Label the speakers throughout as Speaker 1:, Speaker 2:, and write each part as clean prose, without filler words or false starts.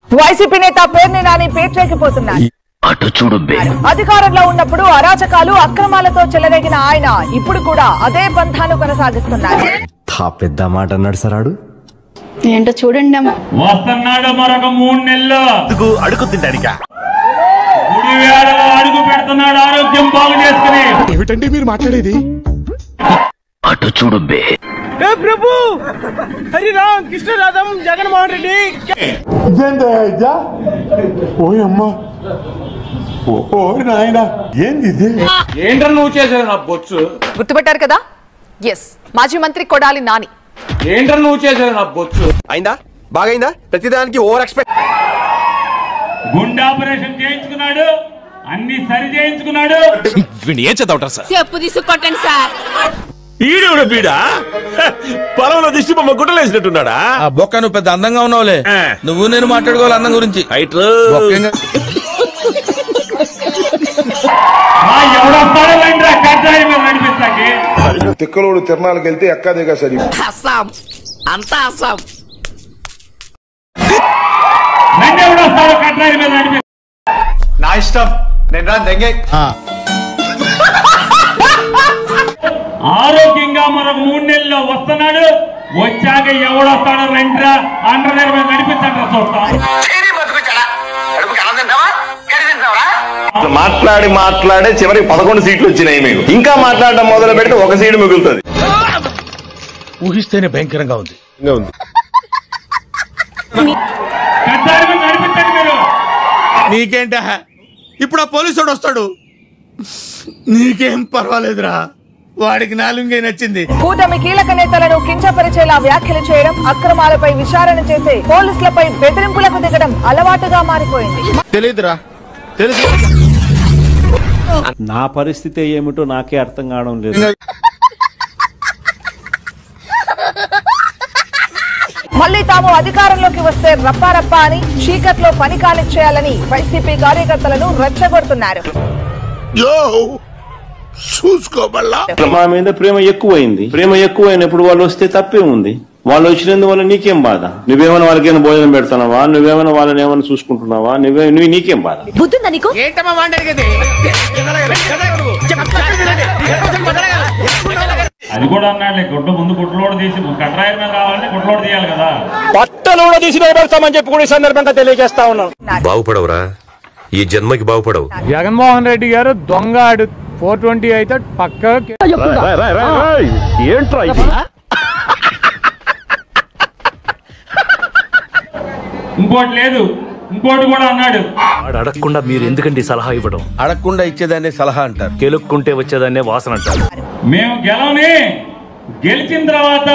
Speaker 1: YCP నేత పేర్ని నాని పేట్రేకిపోతున్నారు.
Speaker 2: అటు చూడు
Speaker 1: అధికారంలో ఉన్నప్పుడు అరాచకాలు అక్రమాలతో చెలరేగిన ఆయన ఇప్పుడు కూడా అదే పంథాను కొనసాగిస్తున్నారు.
Speaker 3: పెద్ద మాట అన్నాడు సరాడు.
Speaker 4: ఏంటో చూడండి
Speaker 5: వస్తున్నాడు మరొక 3 నెలలు
Speaker 2: అడుగు తింటానిక
Speaker 5: అడుగు పెడుతున్నాడు ఆరోగ్యం బాగు చేసుకుని.
Speaker 6: ఏమిటండి మీరు మాట్లాడేది?
Speaker 2: అటు చూడు
Speaker 7: ప్రభు హరిరామ్ కృష్ణరాధం జగన్మోహన్ రెడ్డి.
Speaker 6: ఓయమ్మా ఓ నాయనా ఏంది
Speaker 7: ఏంటని నువ్వు చేసేది నా బొచ్చు?
Speaker 1: గుర్తుపెట్టారు కదా? ఎస్, మాజీ మంత్రి కొడాలి నాని.
Speaker 7: ఏంటని నువ్వు చేసేది నా బొచ్చు?
Speaker 3: అయిందా? బాగైందా? ప్రతిదానికి ఓవర్ ఎక్స్పెక్ట్.
Speaker 5: గుండె ఆపరేషన్ చేయించుకున్నాడు, అన్ని సరి చేయించుకున్నాడు.
Speaker 3: ఏం చదవటం సార్?
Speaker 4: చెప్పు తీసుకొట్టండి సార్.
Speaker 2: ఈడు బీడా పొలంలో దిష్టి బొమ్మ గుట్టలేసినట్టున్నాడా?
Speaker 8: ఆ బొక్క నువ్వు పెద్ద అందంగా ఉన్నావులే. నువ్వు నేను మాట్లాడుకోవాలి అందం గురించి.
Speaker 6: తిక్కలోడు తిరణాలకు వెళ్తే ఎక్కాదేగా సరి.
Speaker 4: అస్సాం అంతా అస్సాం.
Speaker 7: నా ఇష్టం, నేను రా దెంగే.
Speaker 5: ఆరోగ్యంగా మరొక 3 నెలల్లో వస్తున్నాడు. వచ్చాక ఎవడొస్తాడో రండిరా అండర్ మీద నడిపించండి చూస్తాం.
Speaker 2: మాట్లాడే చివరికి 11 సీట్లు వచ్చినాయి. మీకు ఇంకా మాట్లాడడం మొదలు పెడితే 1 సీటు మిగులుతుంది.
Speaker 8: ఊహిస్తేనే భయంకరంగా ఉంది.
Speaker 5: నడిపించండి మీరు.
Speaker 8: నీకేంట ఇప్పుడు ఆ పోలీసుడు వస్తాడు, నీకేం పర్వాలేదురా. వాడికి నాలుగే నచ్చింది.
Speaker 1: కూటమి కీలక నేతలను కించపరిచేలా వ్యాఖ్యలు చేయడం, అక్రమాలపై విచారణ చేసే పోలీసులపై బెదిరింపులకు దిగడం అలవాటుగా మారిపోయింది.
Speaker 8: తెలీదురా, తెలుసు.
Speaker 9: నా పరిస్థితి ఏమిటో నాకే అర్థం కావడం లేదు.
Speaker 1: మళ్లీ తాము అధికారంలోకి వస్తే రప్పారప్ప అని చీకట్లో పని కానిచ్చేయాలని వైసీపీ కార్యకర్తలను రెచ్చగొడుతున్నారు.
Speaker 9: మా మీద ప్రేమ ఎక్కువైంది. ప్రేమ ఎక్కువైనప్పుడు వాళ్ళు వస్తే తప్పే ఉంది. వాళ్ళు వచ్చినందువల్ల నీకేం బాధ? నువ్వేమైనా వాళ్ళకైనా భోజనం పెడతావా? నువ్వేమైనా వాళ్ళని ఏమైనా చూసుకుంటున్నావా? నువ్వు నీకేం బాధ?
Speaker 4: బుద్ధుందా నీకు?
Speaker 5: అది కూడా అన్నాడు, గుడ్డ ముందు గుడ్లోడు తీసి కట్రాయర్ మీద రావాలంటే గుడ్లోడు తీయాలి కదా.
Speaker 7: పట్టలు కూడా తీసి నిలబెడతామని చెప్పి కూడా ఈ సందర్భంగా తెలియజేస్తా ఉన్నాం.
Speaker 2: బాగుపడవురా, ఈ జన్మకి బాగుపడవు.
Speaker 7: జగన్మోహన్ రెడ్డి గారు దొంగ 420 అయితే పక్క.
Speaker 2: ఏంట్రా ఇది?
Speaker 5: ఇంకోటి లేదు, ఇంకోటి కూడా అన్నాడు.
Speaker 9: అడగకుండా మీరు ఎందుకండి సలహా ఇవ్వడం?
Speaker 8: అడగకుండా ఇచ్చేదాన్ని సలహా అంటారు,
Speaker 9: కెలుక్కుంటే వచ్చేదాన్నే వాసన అంటారు.
Speaker 5: మేము గెలిచిన తర్వాత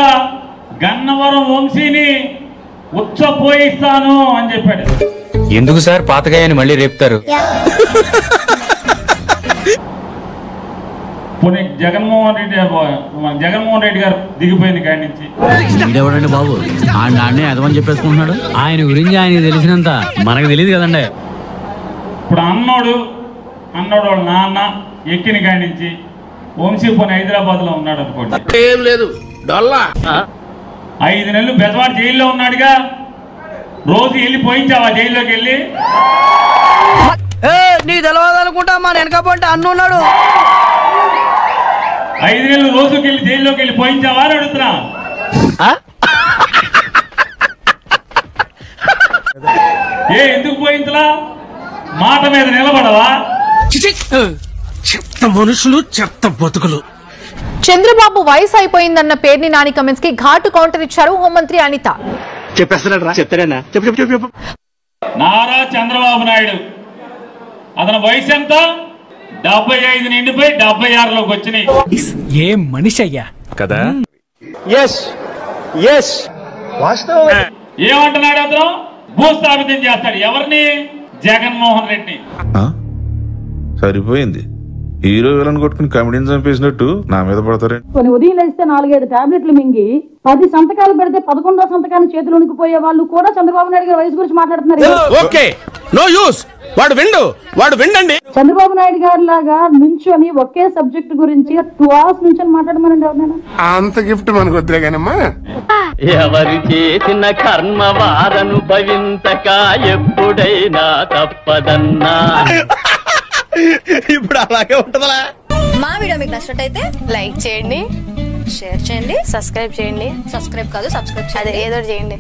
Speaker 5: గన్నవరం వంశీని ఉచ్చపోయిస్తాను అని చెప్పాడు.
Speaker 8: ఎందుకు సార్ పాతగాయని మళ్ళీ రేపుతారు?
Speaker 5: జగన్మోహన్ రెడ్డి గారు దిగిపోయింది కాడి నుంచి.
Speaker 10: ఎవడండి బాబు ఆ నాన్నే అదమని చెప్పేసుకుంటున్నాడు. ఆయన గురించి ఆయన తెలిసినంత మనకు తెలియదు కదండి.
Speaker 5: ఇప్పుడు అన్నోడు వాళ్ళ నాన్న ఎక్కిన కాడి నుంచి వంశీ పోనీ హైదరాబాద్ లో ఉన్నాడు అనుకోండి.
Speaker 8: ఏం లేదు,
Speaker 5: 5 నెలలు బెజవాడ జైల్లో ఉన్నాడుగా. రోజు వెళ్ళి పోయించావా జైల్లోకి వెళ్ళి?
Speaker 7: నీకు తెలియదనుకుంటా మా వెనకపోతే అన్నున్నాడు.
Speaker 5: 5 నెలలు రోజుకి వెళ్ళి జైల్లోకి వెళ్ళి పోయించావా అని అడుగుతున్నా. ఎందుకు పోయించలా? మాట మీద నిలబడవా?
Speaker 8: చెత్త మనుషులు, చెత్త బతుకులు.
Speaker 4: చంద్రబాబు వయసు అయిపోయిందన్న పేర్ని నాని కమెంట్స్ కి ఘాటు కౌంటర్ ఇచ్చారు హోంమంత్రి అనిత.
Speaker 5: నారా చంద్రబాబు నాయుడు అతని వయసు ఎంత? 75 నిండిపోయి 76లోకి వచ్చినాయి.
Speaker 10: ఏం మనిషి అయ్యా
Speaker 9: కదా?
Speaker 5: ఏమంటున్నాడు అతను? భూస్థాపితం చేస్తాడు. ఎవరిని? జగన్మోహన్ రెడ్డి.
Speaker 8: సరిపోయింది,
Speaker 6: హీరో విలన్ కొట్టుకుని కమెడీని చంపేసినట్టు నా మీద పడతారే.
Speaker 11: కొన్ని ఉదయం లేస్తే 4-5 టాబ్లెట్లు మింగి 10 సంతకాలు పెడితే 11వ సంతకాన్ని చేతులు ఉనికిపోయే వాళ్ళు కూడా చంద్రబాబు నాయుడు గారి వయసు గురించి మాట్లాడుతున్నారు.
Speaker 8: ఓకే నో యూస్ వాడు విండండి.
Speaker 11: చంద్రబాబు నాయుడు గారి లాగా నుంచొని ఒకే సబ్జెక్ట్ గురించి 2 hours నుంచి మాట్లాడమనండి ఎవరైనా.
Speaker 6: అంత గిఫ్ట్ మనకు వద్దులే కానమ్మా.
Speaker 10: ఎవరు చేసిన కర్మ వారనుభవించక ఎప్పుడైనా తప్పదన్నా.
Speaker 8: ఇప్పుడు అలాగే ఉంటదా?
Speaker 12: మా వీడియో మీకు నచ్చినట్టయితే లైక్ చేయండి, షేర్ చేయండి, సబ్స్క్రైబ్ చేయండి. సబ్స్క్రైబ్ కాదు సబ్స్క్రైబ్ అదే ఏదో చేయండి.